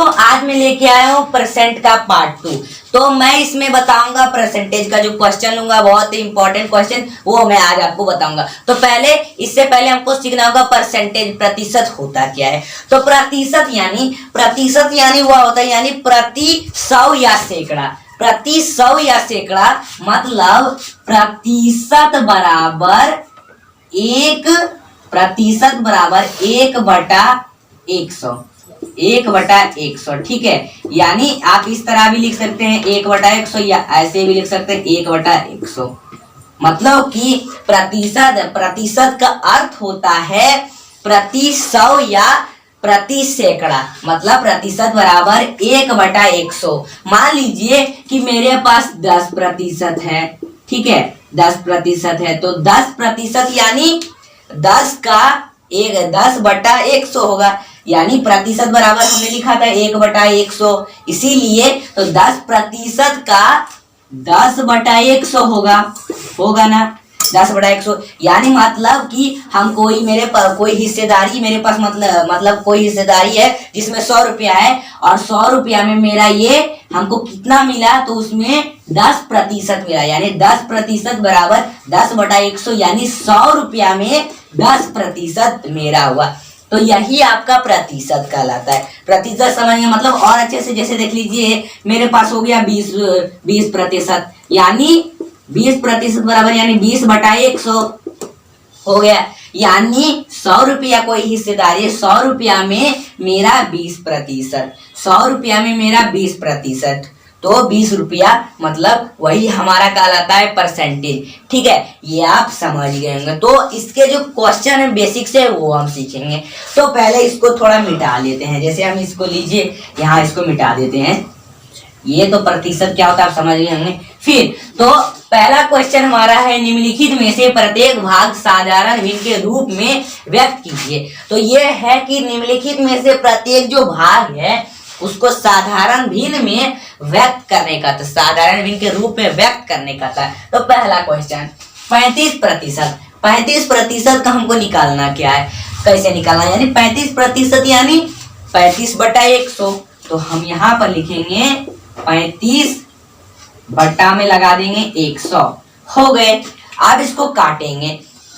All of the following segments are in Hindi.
दोस्तों आज मैं लेके आया हूँ परसेंट का पार्ट 2। तो मैं इसमें बताऊंगा परसेंटेज का जो क्वेश्चन लूंगा, बहुत ही इंपॉर्टेंट क्वेश्चन, वो मैं आज आपको बताऊंगा। तो इससे पहले हमको सीखना होगा परसेंटेज, प्रतिशत होता क्या है। तो प्रतिशत यानी वह होता है यानी प्रति 100 या सैकड़ा, प्रति 100 या सैकड़ा मतलब प्रतिशत बराबर 1/100, 1/100। ठीक है, यानी आप इस तरह भी लिख सकते हैं 1/100 या ऐसे भी लिख सकते हैं 1/100। मतलब कि प्रतिशत का अर्थ होता है प्रति 100 या प्रति सैकड़ा, मतलब प्रतिशत बराबर 1/100। मान लीजिए कि मेरे पास 10% है, ठीक है, 10% है, तो 10% यानी 10/100 होगा, यानी प्रतिशत बराबर हमने लिखा था 1/100, इसीलिए तो 10% का 10/100 होगा ना, 10/100। यानी मतलब कि हम कोई हिस्सेदारी मेरे पास मतलब कोई हिस्सेदारी है जिसमें 100 रुपया है और 100 रुपया में मेरा ये हमको कितना मिला, तो उसमें 10% मिला, यानी 10% बराबर 10/100, यानी 100 रुपया में 10% मेरा हुआ। तो यही आपका प्रतिशत कहलाता है। प्रतिशत समझिए मतलब और अच्छे से, जैसे देख लीजिए मेरे पास हो गया 20%, यानी 20% बराबर यानी 20/100 हो गया, यानी 100 रुपया कोई हिस्सेदारी, 100 रुपया में मेरा 20%, 100 रुपया में मेरा 20%, तो 20 रुपया मतलब वही हमारा कहलाता है परसेंटेज। ठीक है, ये आप समझ गए होंगे। तो इसके जो क्वेश्चन है बेसिक से वो हम सीखेंगे। तो पहले इसको थोड़ा मिटा लेते हैं, जैसे हम इसको लीजिए यहाँ इसको मिटा देते हैं। ये तो प्रतिशत क्या होता है आप समझ गए होंगे। फिर तो पहला क्वेश्चन हमारा है निम्नलिखित में से प्रत्येक भाग साधारण भिन्न के रूप में व्यक्त कीजिए। तो ये है कि निम्नलिखित में से प्रत्येक जो भाग है उसको साधारण भिन्न में व्यक्त करने का था, साधारण भिन्न के रूप में व्यक्त करने का था। तो पहला क्वेश्चन 35%, 35% का हमको निकालना क्या है, कैसे निकालना, यानी 35% यानी 35/100। तो हम यहाँ पर लिखेंगे 35 बट्टा में लगा देंगे 100, हो गए। अब इसको काटेंगे,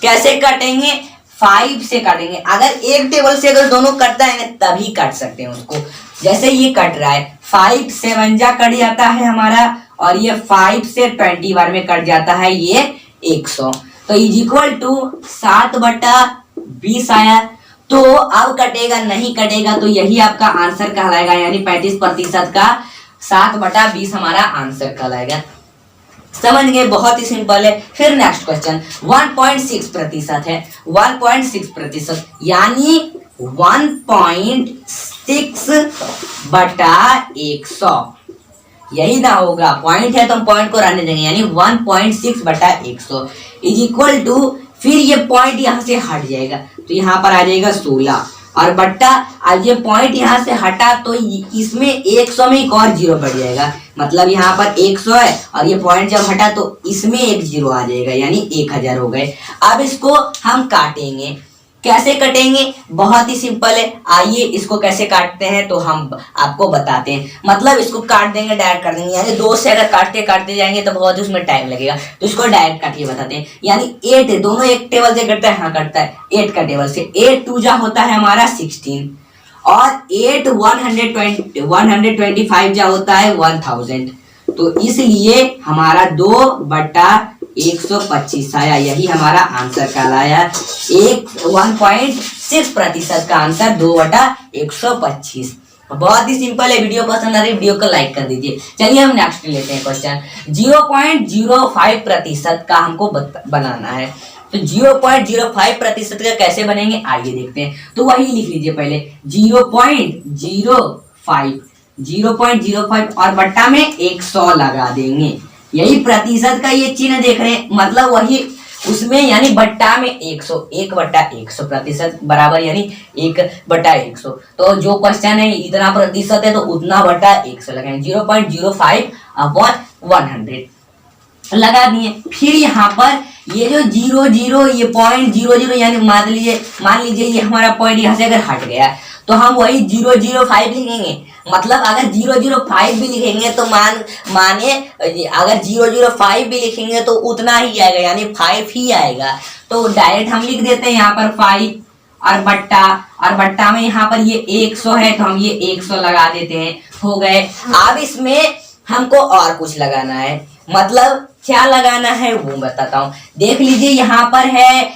कैसे काटेंगे, 5 से काटेंगे। अगर एक टेबल से अगर दोनों कटता है तभी काट सकते हैं उसको, जैसे ये कट रहा है 5 से 1 कट जाता है हमारा, और ये 5 से 20 बार में कट जाता है ये 100। तो इज इक्वल टू 7/20 आया। तो अब कटेगा नहीं कटेगा, तो यही आपका आंसर कहलाएगा, यानी 35% का 7/20 हमारा आंसर कहलाएगा। समझ गए, बहुत ही सिंपल है। फिर नेक्स्ट क्वेश्चन 1.6% है, 1.6% यानी 1.6/100, यही ना होगा, पॉइंट है तो हम पॉइंट को रहने देंगे, यानी 1.6/100 इज इक्वल टू, फिर ये पॉइंट यहाँ से हट जाएगा तो यहाँ पर आ जाएगा 16 और बट्टा, आज ये पॉइंट यहाँ से हटा तो इसमें 100 में एक और जीरो बढ़ जाएगा, मतलब यहाँ पर 100 है और ये पॉइंट जब हटा तो इसमें एक जीरो आ जाएगा, यानी 1000 हो गए। अब इसको हम काटेंगे, कैसे कटेंगे, बहुत ही सिंपल है। आइए इसको कैसे काटते हैं तो हम आपको बताते हैं। मतलब इसको काट देंगे, डायरेक्ट कर देंगे, यानी 2 से अगर काटते जाएंगे तो बहुत उसमें टाइम लगेगा, तो इसको डायरेक्ट काट के बताते हैं। यानी 8 दोनों एक टेबल से कटता है, हाँ कटता है 8 का टेबल से, 8 2 जा होता है हमारा 16 और 8 125 जा होता है 1000। तो इसलिए हमारा 2/125 आया, यही हमारा आंसर कहलाया। 1.6% का आंसर 2/125। बहुत ही सिंपल है। वीडियो पसंद आ रही है वीडियो को लाइक कर दीजिए। चलिए हम नेक्स्ट लेते हैं क्वेश्चन 0.05% का हमको बनाना है। तो 0.05% का कैसे बनेंगे आइए देखते हैं। तो वही लिख लीजिए पहले 0.05 और बट्टा में 100 लगा देंगे, यही प्रतिशत का ये चिन्ह देख रहे हैं, मतलब वही उसमें यानी बट्टा में 100, 1/100 प्रतिशत बराबर यानी 1/100। तो जो क्वेश्चन है इतना प्रतिशत है तो उतना बट्टा 100 लगाएंगे, 0.05/100 लगा दिए। फिर यहाँ पर ये जो 00 ये 0.00 यानी मान लीजिए ये हमारा पॉइंट यहाँ से अगर हट गया तो हम वही 005 लिखेंगे। मतलब अगर 005 भी लिखेंगे तो माने अगर 005 भी लिखेंगे तो उतना ही आएगा, यानी 5 ही आएगा। तो डायरेक्ट हम लिख देते हैं यहाँ पर 5 और बट्टा में यहाँ पर ये 100 है तो हम ये 100 लगा देते हैं, हो गए। अब इसमें हमको और कुछ लगाना है, मतलब क्या लगाना है वो बताता हूँ। देख लीजिए यहाँ पर है,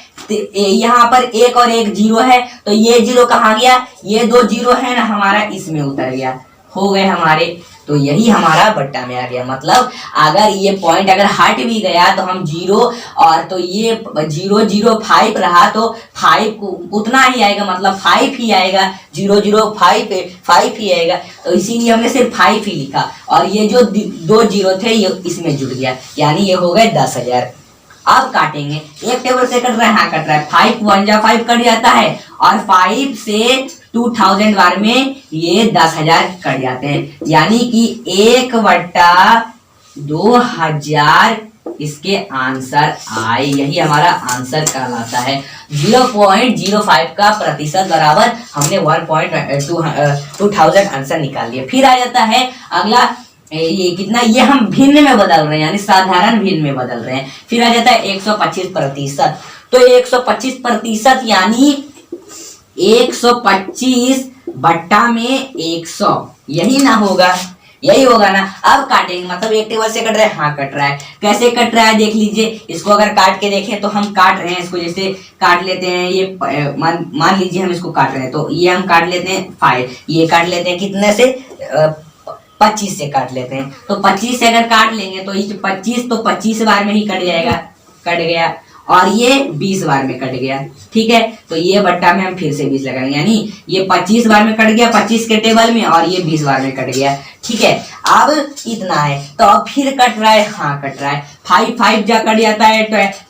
यहाँ पर 1 और 1 0 है, तो ये 0 कहाँ गया, ये 2 0 है ना हमारा, इसमें उतर गया, हो गए हमारे। तो यही हमारा बट्टा में आ गया। मतलब अगर ये पॉइंट अगर हट भी गया तो हम 0 और तो ये 005 रहा तो 5 उतना ही आएगा, मतलब 5 ही आएगा, 005 ही आएगा। तो इसीलिए हमने सिर्फ 5 ही लिखा और ये जो 2 0 थे ये इसमें जुड़ गया, यानी ये हो गए 10,000। अब काटेंगे, एक टेबल से कट रहा है, हाँ कट रहा है, 5 1 जा 5 कट जाता है और 5 से 2000 बार में ये 10,000 कट जाते हैं, यानी कि 1/2000 इसके आंसर आए। यही हमारा आंसर कहलाता है। 0.05 का प्रतिशत बराबर हमने 1.2000 आंसर निकाल लिया। फिर आ जाता है अगला, ये कितना, ये हम भिन्न में बदल रहे हैं, यानी साधारण भिन्न में बदल रहे हैं। फिर आ जाता है 125%। तो 125% यानी 125 बट्टा में 100, यही ना होगा, यही होगा ना। अब काटेंगे, मतलब एक टेबल से कट रहा है, हाँ कट रहा है। कैसे कट रहा है देख लीजिए, इसको अगर काट के देखें तो हम काट रहे हैं इसको, जैसे काट लेते हैं ये, मान लीजिए हम इसको काट रहे हैं तो ये हम काट लेते हैं 5, ये काट लेते हैं कितने से, 25 से काट लेते हैं। तो 25 से अगर काट लेंगे तो ये 25 तो 25 बार में ही कट जाएगा, कट गया, और ये 20 बार में कट गया, ठीक है। तो ये बट्टा में हम फिर से 20 लगाएंगे, यानी ये 25 बार में कट गया 25 के टेबल में, और ये 20 बार में कट गया, ठीक है। अब इतना है, तो अब फिर कट रहा है, हाँ कट रहा है। 5 5 जा कट जाता है,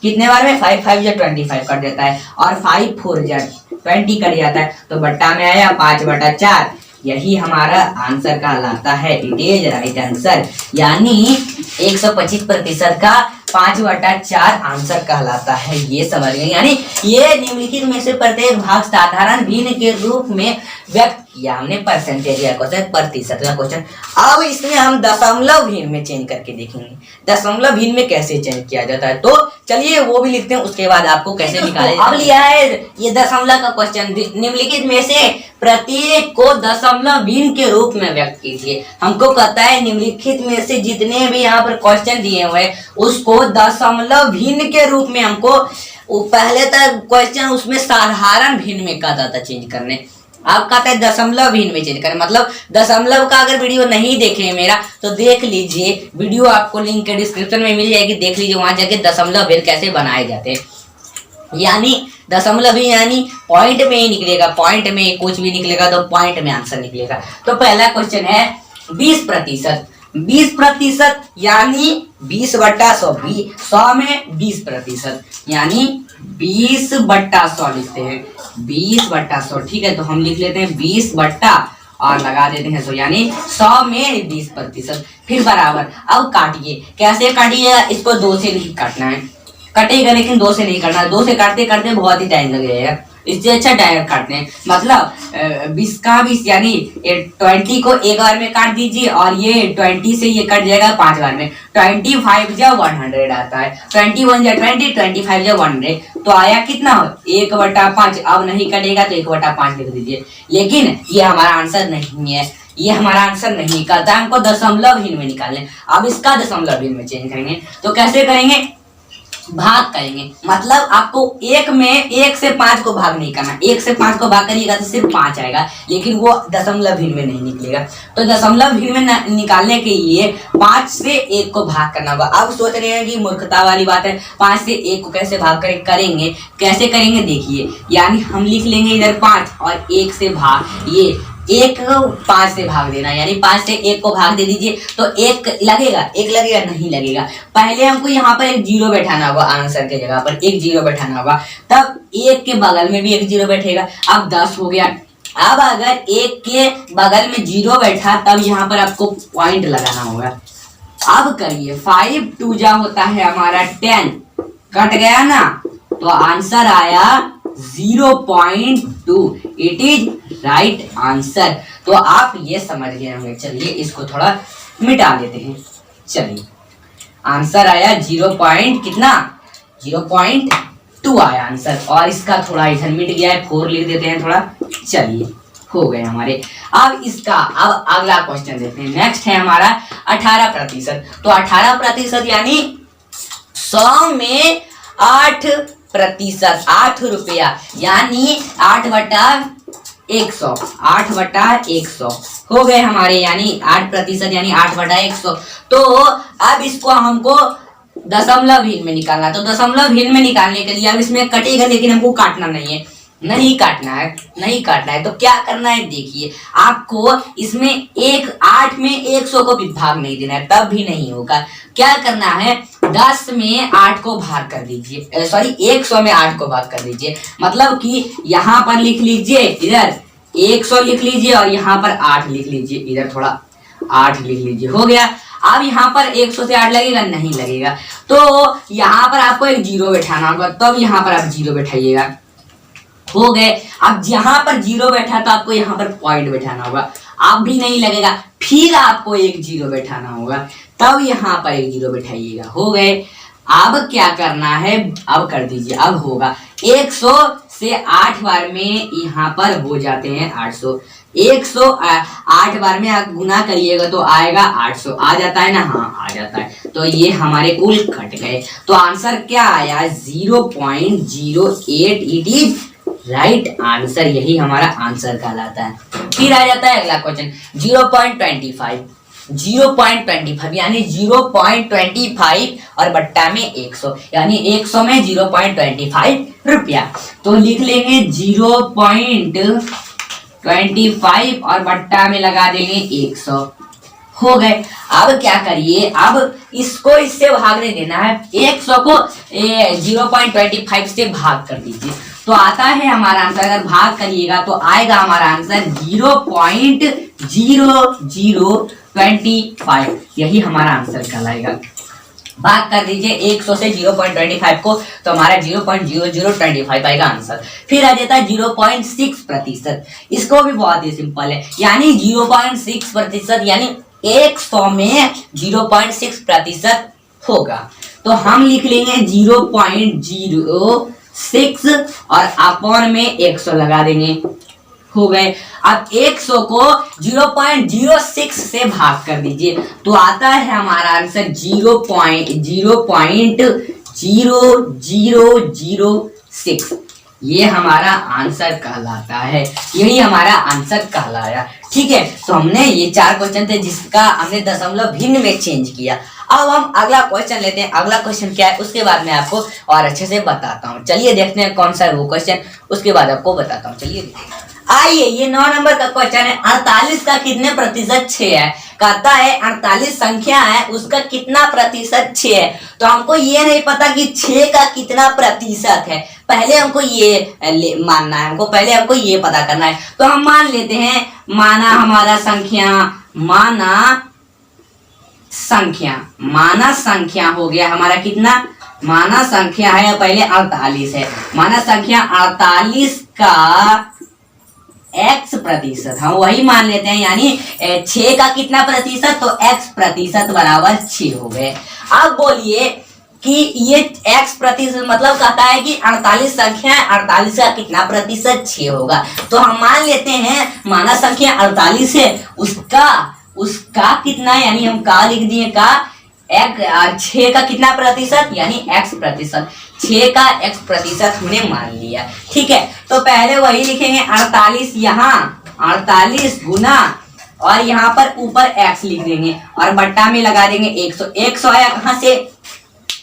कितने बार में, 5 5 जा 25 कट जाता है, और 5 4 जा 20 कट जाता है। तो बट्टा में आया 5/4, यही हमारा आंसर कहलाता है। इट इज राइट आंसर, यानी 125% का 5/4 आंसर कहलाता है। ये समझ गए, यानी ये निम्नलिखित में से प्रत्येक भाग साधारण भिन्न के रूप में व्यक्त किया हमने। परसेंटेज या क्वेश्चन, प्रतिशत का क्वेश्चन। अब इसमें हम दशमलव भिन्न में चेंज करके देखेंगे, दशमलव भिन्न में कैसे चेंज किया जाता है। तो चलिए वो भी लिखते हैं, उसके बाद आपको कैसे निकाले। अब लिया है ये दशमलव का क्वेश्चन, निम्नलिखित में से प्रत्येक को दशमलव भिन्न के रूप में व्यक्त कीजिए। हमको कहता है निम्नलिखित में से जितने भी यहाँ पर क्वेश्चन दिए हुए उसको दशमलव भिन्न के रूप में हमको, पहले तक क्वेश्चन उसमें साधारण भिन्न में कहता था चेंज करने, अब कहता है दशमलव भिन्न में चेंज करें। मतलब दशमलव का अगर वीडियो नहीं देखे मेरा तो देख लीजिए, वीडियो आपको लिंक के डिस्क्रिप्शन में मिल जाएगी, देख लीजिए, वहां जाके दशमलव भिन्न कैसे बनाए जाते हैं। यानी दशमलव भी यानी पॉइंट में ही निकलेगा, पॉइंट में कुछ भी निकलेगा तो पॉइंट में आंसर निकलेगा। तो पहला क्वेश्चन है 20%। 20% यानी 20/100, 100 में 20%, यानी 20/100 लिखते हैं, 20/100, ठीक है। तो हम लिख लेते हैं 20 बट्टा और लगा देते हैं 100, यानी 100 में 20%। फिर बराबर, अब काटिए, कैसे काटिएगा, इसको 2 से नहीं काटना है, कटेगा लेकिन 2 से नहीं काटना, 2 से काटते काटते बहुत ही टाइम लग जाएगा, इससे अच्छा डायरेक्ट काटते हैं। मतलब 20 का 20 यानी 20 को एक बार में काट दीजिए, और ये 20 से ये कट जाएगा 5 बार में। 25 जा 100 आता है, 21 जा 20, 25 जा 100, तो आया कितना, 1/5। अब नहीं कटेगा तो 1/5 लिख दीजिए। लेकिन ये हमारा आंसर नहीं है, ये हमारा आंसर नहीं कहता, हमको दशमलव भिन्न में निकालने। अब इसका दशमलव भिन्न में चेंज करेंगे, तो कैसे करेंगे, भाग करेंगे। मतलब आपको 1 से 5 को भाग नहीं करना, 1 से 5 को भाग करिएगा तो सिर्फ 5 आएगा, लेकिन वो दशमलव भिन्न में नहीं निकलेगा। तो दशमलव भिन्न में निकालने के लिए 5 से 1 को भाग करना होगा। अब सोच रहे हैं कि मूर्खता वाली बात है, 5 से 1 को कैसे भाग करेंगे, कैसे करेंगे देखिए, यानी हम लिख लेंगे इधर 5 और 1 से भाग, ये 1 को 5 से भाग देना, यानी 5 से 1 को भाग दे दीजिए तो 1 लगेगा, 1 लगेगा, नहीं लगेगा। पहले हमको यहाँ पर एक 0 बैठाना होगा, आंसर के जगह पर एक 0 बैठाना होगा, तब 1 के बगल में भी एक 0 बैठेगा। अब 10 हो गया। अब अगर 1 के बगल में 0 बैठा तब यहाँ पर आपको पॉइंट लगाना होगा। अब करिए, 5 2 जा होता है हमारा 10, कट गया ना, तो आंसर आया 0.2। It is right answer. तो आप ये समझ गए होंगे। चलिए इसको थोड़ा मिटा लेते हैं। चलिए आंसर आया 0.2 आया आंसर, और इसका थोड़ा इधर मिट गया है, 4 लिख देते हैं थोड़ा। चलिए हो गए हमारे। अब इसका अब अगला क्वेश्चन देखते हैं। नेक्स्ट है हमारा 18%। तो 18% यानी 100 में 8%, 8 रुपया, यानी 8/100, 8/100 हो गए हमारे, यानी 8% यानी 8/100। तो अब इसको हमको दशमलवहीन में निकालना। तो दशमलवहीन में निकालने के लिए अब इसमें कटेगा, लेकिन हमको काटना नहीं है, नहीं काटना है, नहीं काटना है। तो क्या करना है, देखिए आपको इसमें 8 में 100 को भी भाग नहीं देना है, तब भी नहीं होगा। क्या करना है, 10 में 8 को भाग कर दीजिए, सॉरी 100 में 8 को भाग कर दीजिए। मतलब कि यहाँ पर लिख लीजिए, इधर 100 लिख लीजिए और यहाँ पर 8 लिख लीजिए, इधर थोड़ा 8 लिख लीजिए। हो गया। अब यहाँ पर 100 से 8 लगेगा, नहीं लगेगा। तो यहाँ पर आपको एक 0 बैठाना होगा, तब यहाँ पर आप 0 बैठाइएगा। हो गए। अब यहाँ पर 0 बैठा तो आपको यहाँ पर पॉइंट बैठाना होगा, अब भी नहीं लगेगा। फिर आपको एक 0 बैठाना होगा, तब यहाँ पर एक 0 बैठाइएगा। हो गए। अब क्या करना है, अब कर दीजिए। अब होगा 100 से 8 बार में यहाँ पर हो जाते हैं 800। 108 बार में आप गुना करिएगा तो आएगा 800। आ जाता है ना, हाँ आ जाता है। तो ये हमारे कुल कट गए। तो आंसर क्या आया, 0.08। It is right answer. यही हमारा आंसर कहलाता है। फिर आ जाता है अगला क्वेश्चन 0.25। 0.25 यानी 0.25 और बट्टा में 100, यानी 100 में 0.25 रुपया। तो लिख लेंगे 0.25 और बट्टा में लगा देंगे 100। हो गए। अब क्या करिए, अब इसको इससे भाग नहीं देना है, 100 को 0.25 से भाग कर दीजिए तो आता है हमारा आंसर। अगर भाग करिएगा तो आएगा हमारा आंसर 0.0025। यही हमारा आंसर कहलाएगा। भाग कर दीजिए 100 से 0.25 को, तो हमारा 0.0025 आएगा आंसर। फिर आ जाता है 0.6%। इसको भी बहुत ही सिंपल है, यानी 0.6% यानी 100 में 0.6% होगा। तो हम लिख लेंगे 0.06 और अपॉन में 100 लगा देंगे। हो गए। अब 100 को 0.06 से भाग कर दीजिए तो आता है हमारा आंसर 0.0006। ये हमारा आंसर कहलाता है। यही हमारा आंसर कहलाया। ठीक है। तो हमने ये 4 क्वेश्चन थे जिसका हमने दशमलव भिन्न में चेंज किया। अब हम अगला क्वेश्चन लेते हैं। अगला क्वेश्चन क्या है उसके बाद मैं आपको और अच्छे से बताता हूँ। चलिए देखते हैं कौन सा है वो क्वेश्चन, उसके बाद आपको बताता हूँ। चलिए आइए, ये 9 नंबर का क्वेश्चन है। 48 का कितने प्रतिशत 6 है। कहता है 48 संख्या है, उसका कितना प्रतिशत 6 है। तो हमको ये नहीं पता कि 6 का कितना प्रतिशत है, पहले हमको ये मानना है, पहले हमको ये पता करना है। तो हम मान लेते हैं, माना हमारा माना संख्या हो गया हमारा कितना, माना संख्या है पहले 48 है। माना संख्या 48 का x प्रतिशत, हम वही मान लेते हैं, यानी 6 का कितना प्रतिशत, तो x प्रतिशत बराबर 6 हो गए। अब बोलिए कि ये x प्रतिशत मतलब कहता है कि 48 संख्या है, 48 का कितना प्रतिशत 6 होगा। तो हम मान लेते हैं माना संख्या 48 है, उसका कितना, यानी हम का लिख दिए का 6 का कितना प्रतिशत, यानी x प्रतिशत। 6 का x प्रतिशत हमने मान लिया। ठीक है। तो पहले वही लिखेंगे 48, यहाँ 48 गुना और यहाँ पर ऊपर x लिख देंगे और बट्टा में लगा देंगे 100। 100 आया कहाँ से,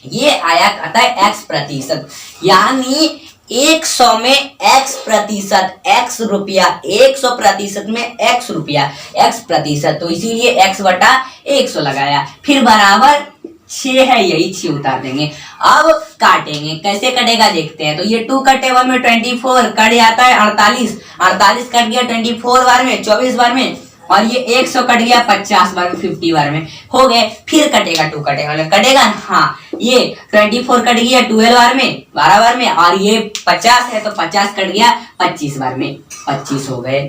ये आया कहता है x प्रतिशत, यानी 100 में x प्रतिशत, x रुपया, 100 प्रतिशत में x रुपया, x प्रतिशत, तो इसीलिए x बटा 100 लगाया। फिर बराबर 6 है, यही 6 उतार देंगे। अब काटेंगे, कैसे कटेगा देखते हैं। तो ये 2 का टेबल में 24 कट जाता है 48 कट गया 24 बार में, 24 बार में और ये 100 कट गया 50 बार में, 50 बार में हो गए। फिर कटेगा 2 कटेगा हाँ, ये 24 कट गया 12 बार में, 12 बार में, और ये 50 है तो 50 कट गया 25 बार में, 25 हो गए।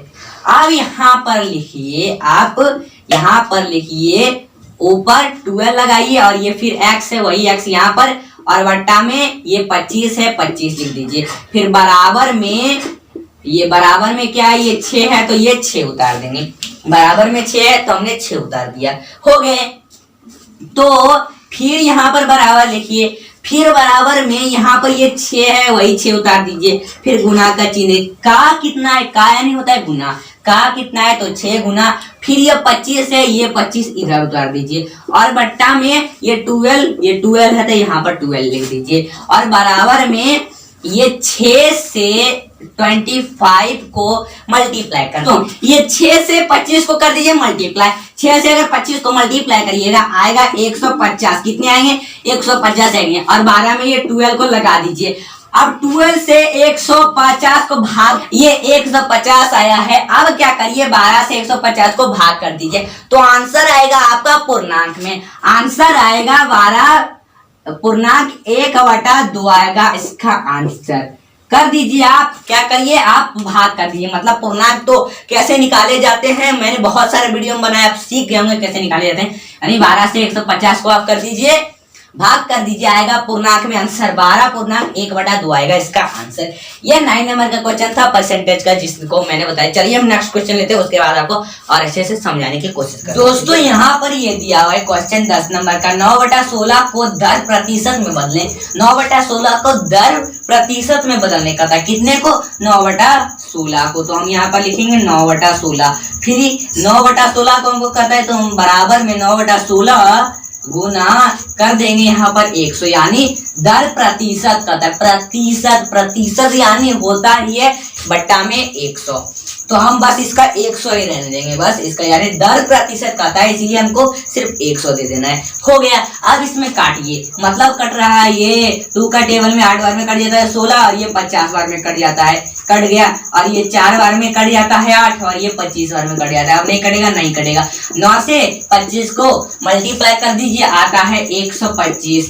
अब यहाँ पर लिखिए, आप यहाँ पर लिखिए, ऊपर 12 लगाइए और ये फिर x है, वही x यहाँ पर, और बट्टा में ये 25 है, 25 लिख दीजिए। फिर बराबर में, ये बराबर में क्या है, ये 6 है तो ये 6 उतार देंगे, बराबर में 6 है तो हमने 6 उतार दिया, हो गए। तो फिर यहाँ पर बराबर लिखिए, फिर बराबर में यहाँ पर ये 6 है, वही 6 उतार दीजिए। फिर गुना का चिन्ह, का कितना है, का यानी होता है गुना, का कितना है तो 6 गुना, फिर ये 25 है, ये 25 इधर उतार दीजिए, और बट्टा में ये 12 है तो यहाँ पर 12 लिख दीजिए, और बराबर में ये 6 से 25 को मल्टीप्लाई कर दो। ये 6 से 25 को कर दीजिए मल्टीप्लाई, 6 से अगर 25 को मल्टीप्लाई करिएगा आएगा 150, कितने आएंगे 150 आएंगे, और 12 में ये 12 को लगा दीजिए। अब 12 से 150 को भाग, ये 150 आया है, अब क्या करिए 12 से 150 को भाग कर दीजिए, तो आंसर आएगा आपका पूर्णांक में, आंसर आएगा 12 पूर्णांक 1/2 आएगा इसका आंसर। कर दीजिए, आप क्या करिए, आप भाग कर दीजिए, मतलब पूर्णांक तो कैसे निकाले जाते हैं मैंने बहुत सारे वीडियो में बनाया, आप सीख गए होंगे कैसे निकाले जाते हैं। यानी 12 से 150 को आप कर दीजिए, भाग कर दीजिए, आएगा पूर्णांक में आंसर 12 पूर्णांक 1/2 आएगा इसका आंसर। यह 9 नंबर का क्वेश्चन था परसेंटेज का, जिसको मैंने बताया। चलिए हम नेक्स्ट क्वेश्चन लेते हैं, उसके बाद आपको और अच्छे से समझाने की कोशिश करेंगे। दोस्तों यहाँ पर ये दिया हुआ है क्वेश्चन 10 नंबर का, 9/16 को दर प्रतिशत में बदलें। 9/16 को दर प्रतिशत में बदलने का था, कितने को 9/16 को, तो हम यहाँ पर लिखेंगे 9/16। फिर 9/16 को हमको कहता है तो हम बराबर में 9/16 गुना कर देंगे यहाँ पर 100, यानी दर प्रतिशत का था, प्रतिशत यानी होता ही है बट्टा में 100, तो हम बस इसका 100 ही रहने देंगे, बस इसका यानी दर प्रतिशत का था, इसलिए हमको सिर्फ 100 दे देना है, हो गया। अब इसमें काटिए, मतलब कट रहा है, ये 2 का टेबल में 8 बार में कट जाता है 16, और ये 50 बार में कट जाता है, कट गया, और ये 4 बार में कट जाता है 8, और ये 25 बार में कट जाता है। अब नहीं कटेगा, नहीं कटेगा। 9 से 25 को मल्टीप्लाई कर दीजिए, आता है 125,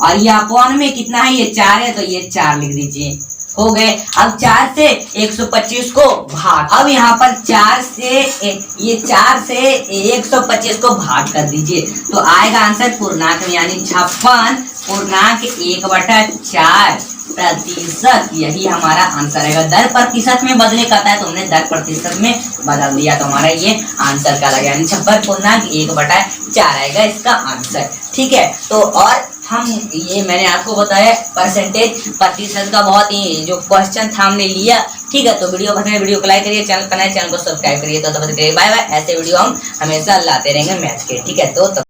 और ये अपॉन में कितना है, ये 4 है तो ये 4 लिख दीजिए, हो गए। अब 4 से 125 को भाग, अब यहाँ पर 4 से 125 को भाग कर दीजिए, तो आएगा आंसर पूर्णांक में, यानी 56 पूर्णांक 1/4 प्रतिशत, यही हमारा आंसर आएगा। दर प्रतिशत में बदले कहता है तो हमने दर प्रतिशत में बदल दिया, तो हमारा ये आंसर का लगा, यानी 56 पूर्णांक 1/4 आएगा इसका आंसर, ठीक है। तो और हम ये मैंने आपको बताया परसेंटेज प्रतिशत का बहुत ही जो क्वेश्चन था हमने लिया, ठीक है। तो वीडियो पसंद है, वीडियो को लाइक करिए, चैनल पर नए चैनल को सब्सक्राइब करिए। तो तब तक बाय बाय, ऐसे वीडियो हम हमेशा लाते रहेंगे मैथ्स के, ठीक है। तो